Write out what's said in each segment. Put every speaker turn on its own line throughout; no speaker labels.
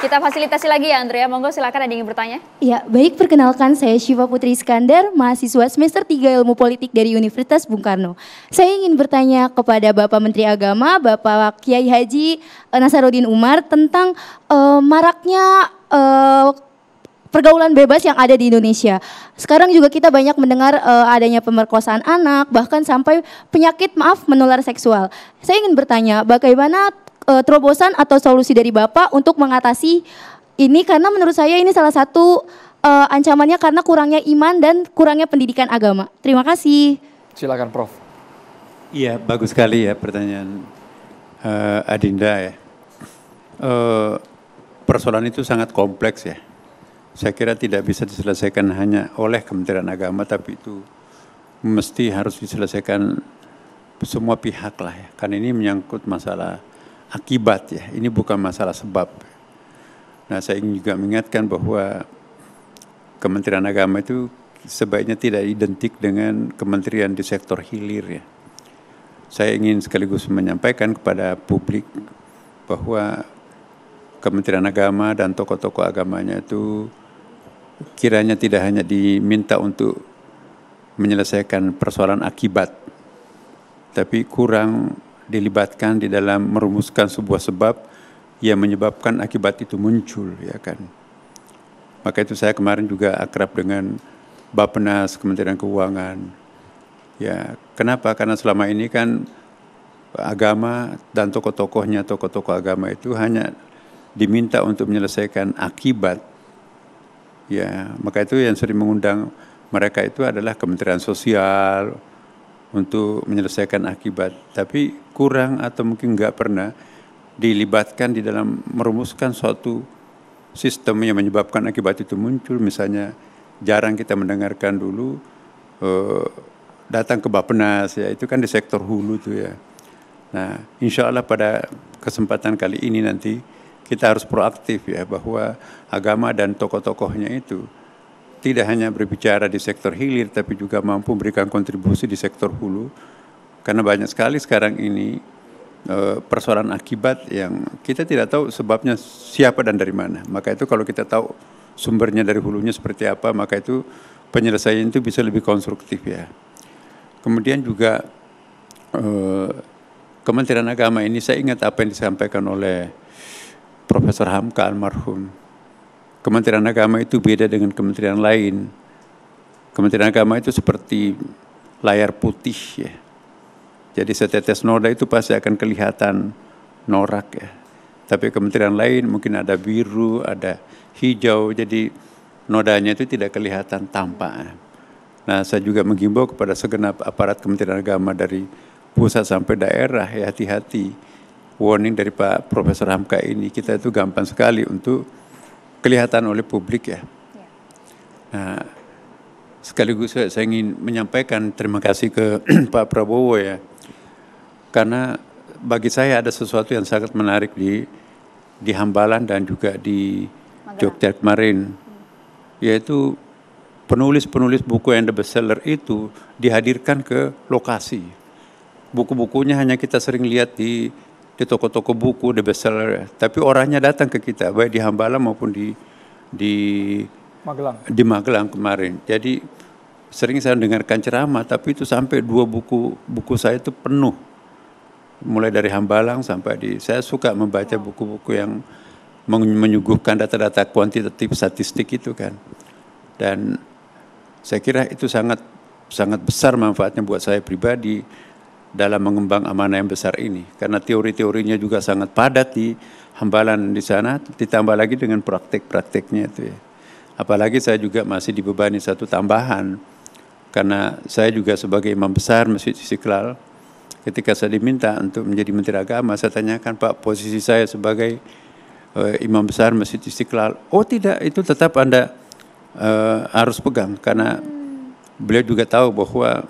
Kita fasilitasi lagi ya Andrea, monggo silakan ada yang ingin bertanya.
Ya, baik, perkenalkan saya Syifa Putri Iskandar, mahasiswa semester 3 Ilmu Politik dari Universitas Bung Karno. Saya ingin bertanya kepada Bapak Menteri Agama, Bapak Kiai Haji Nasaruddin Umar tentang maraknya pergaulan bebas yang ada di Indonesia. Sekarang juga kita banyak mendengar adanya pemerkosaan anak, bahkan sampai penyakit menular seksual. Saya ingin bertanya, bagaimana terobosan atau solusi dari Bapak untuk mengatasi ini, karena menurut saya ini salah satu ancamannya karena kurangnya iman dan kurangnya pendidikan agama. Terima kasih.
Silakan Prof.
Iya, bagus sekali ya pertanyaan Adinda ya. Persoalan itu sangat kompleks ya. Saya kira tidak bisa diselesaikan hanya oleh Kementerian Agama, tapi itu mesti harus diselesaikan semua pihak lah ya. Karena ini menyangkut masalah akibat ya, ini bukan masalah sebab. Nah, saya ingin juga mengingatkan bahwa Kementerian Agama itu sebaiknya tidak identik dengan kementerian di sektor hilir ya. Saya ingin sekaligus menyampaikan kepada publik bahwa Kementerian Agama dan tokoh-tokoh agamanya itu kiranya tidak hanya diminta untuk menyelesaikan persoalan akibat, tapi kurang dilibatkan di dalam merumuskan sebuah sebab yang menyebabkan akibat itu muncul, ya kan. Maka itu saya kemarin juga akrab dengan Bappenas Kementerian Keuangan. Ya, kenapa? Karena selama ini kan agama dan tokoh-tokohnya, tokoh-tokoh agama itu hanya diminta untuk menyelesaikan akibat. Ya, maka itu yang sering mengundang mereka itu adalah Kementerian Sosial untuk menyelesaikan akibat, tapi kurang atau mungkin nggak pernah dilibatkan di dalam merumuskan suatu sistem yang menyebabkan akibat itu muncul. Misalnya jarang kita mendengarkan dulu datang ke Bappenas ya, itu kan di sektor hulu tuh ya. Nah, insya Allah pada kesempatan kali ini nanti kita harus proaktif ya, bahwa agama dan tokoh-tokohnya itu tidak hanya berbicara di sektor hilir, tapi juga mampu memberikan kontribusi di sektor hulu. Karena banyak sekali sekarang ini persoalan akibat yang kita tidak tahu sebabnya siapa dan dari mana. Maka itu kalau kita tahu sumbernya dari hulunya seperti apa, maka itu penyelesaian itu bisa lebih konstruktif ya. Kemudian juga Kementerian Agama ini, saya ingat apa yang disampaikan oleh Profesor Hamka almarhum. Kementerian Agama itu beda dengan kementerian lain. Kementerian Agama itu seperti layar putih ya. Jadi setetes noda itu pasti akan kelihatan norak ya. Tapi kementerian lain mungkin ada biru, ada hijau, jadi nodanya itu tidak kelihatan tampak. Nah, saya juga menghimbau kepada segenap aparat Kementerian Agama dari pusat sampai daerah ya, hati-hati. Warning dari Pak Profesor Hamka ini, kita itu gampang sekali untuk kelihatan oleh publik ya. Nah, sekaligus saya ingin menyampaikan terima kasih ke Pak Prabowo ya. Karena bagi saya ada sesuatu yang sangat menarik di Hambalang dan juga di Jogja kemarin. Yaitu penulis-penulis buku yang the bestseller itu dihadirkan ke lokasi. Buku-bukunya hanya kita sering lihat di toko-toko buku the bestseller, tapi orangnya datang ke kita baik di Hambalang maupun di Magelang kemarin. Jadi sering saya dengarkan ceramah, tapi itu sampai 2 buku saya itu penuh, mulai dari Hambalang sampai saya suka membaca buku-buku yang menyuguhkan data-data kuantitatif statistik itu kan, dan saya kira itu sangat besar manfaatnya buat saya pribadi dalam mengembang amanah yang besar ini, karena teori-teorinya juga sangat padat di Hambalang di sana, ditambah lagi dengan praktek-prakteknya itu ya. Apalagi saya juga masih dibebani satu tambahan, karena saya juga sebagai imam besar Masjid Istiqlal, ketika saya diminta untuk menjadi Menteri Agama, saya tanyakan, Pak, posisi saya sebagai imam besar Masjid Istiqlal. Oh tidak, itu tetap Anda harus pegang, karena beliau juga tahu bahwa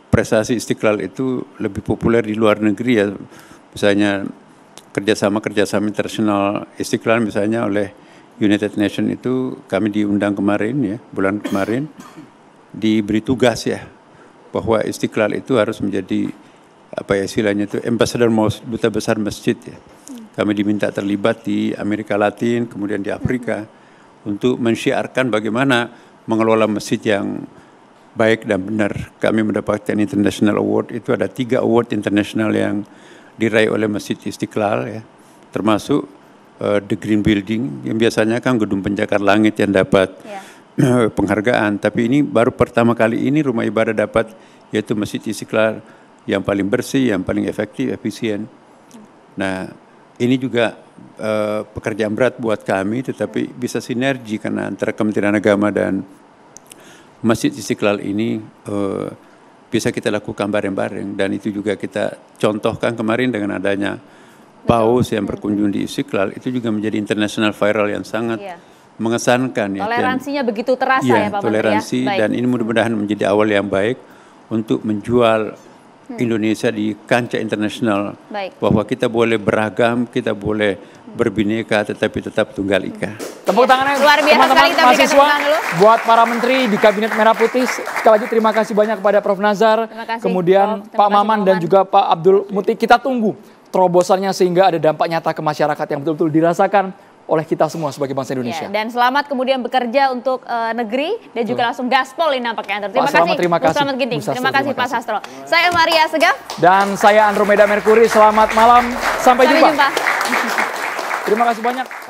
prestasi Istiqlal itu lebih populer di luar negeri ya. Misalnya kerjasama internasional Istiqlal misalnya oleh United Nations itu, kami diundang kemarin ya, bulan kemarin, diberi tugas ya, bahwa Istiqlal itu harus menjadi apa ya istilahnya itu, ambassador duta besar masjid ya. Kami diminta terlibat di Amerika Latin, kemudian di Afrika, untuk mensyiarkan bagaimana mengelola masjid yang baik dan benar. Kami mendapatkan International Award, itu ada 3 award internasional yang diraih oleh Masjid Istiqlal, ya, termasuk The Green Building, yang biasanya kan gedung pencakar langit yang dapat penghargaan, tapi ini baru pertama kali ini rumah ibadah dapat, yaitu Masjid Istiqlal yang paling bersih, yang paling efektif, efisien. Nah, ini juga pekerjaan berat buat kami, tetapi bisa sinergi karena antara Kementerian Agama dan Masjid Istiqlal ini bisa kita lakukan bareng-bareng, dan itu juga kita contohkan kemarin dengan adanya paus yang berkunjung di Istiqlal, itu juga menjadi international viral yang sangat mengesankan.
Toleransinya begitu terasa ya Pak Menteri.
Toleransi, dan ini mudah-mudahan menjadi awal yang baik untuk menjual Indonesia di kancah internasional, bahwa kita boleh beragam, kita boleh berbineka, tetapi tetap tunggal ika.
Tepuk tangannya
luar biasa sekali, kita berikan tepuk tangan dulu
buat para menteri di Kabinet Merah Putih. Sekali lagi terima kasih banyak kepada Prof. Nazar, kemudian Pak Maman dan juga Pak Abdul Muti. Kita tunggu terobosannya sehingga ada dampak nyata ke masyarakat yang betul-betul dirasakan oleh kita semua sebagai bangsa Indonesia.
Dan selamat kemudian bekerja untuk negeri dan juga langsung gaspol ini nampaknya. Terima kasih.
Terima kasih.
Selamat Ginting. Terima kasih Pak Sastro. Saya Maria Segaf.
Dan saya Andromeda Merkuri. Selamat malam. Sampai jumpa. Terima kasih banyak.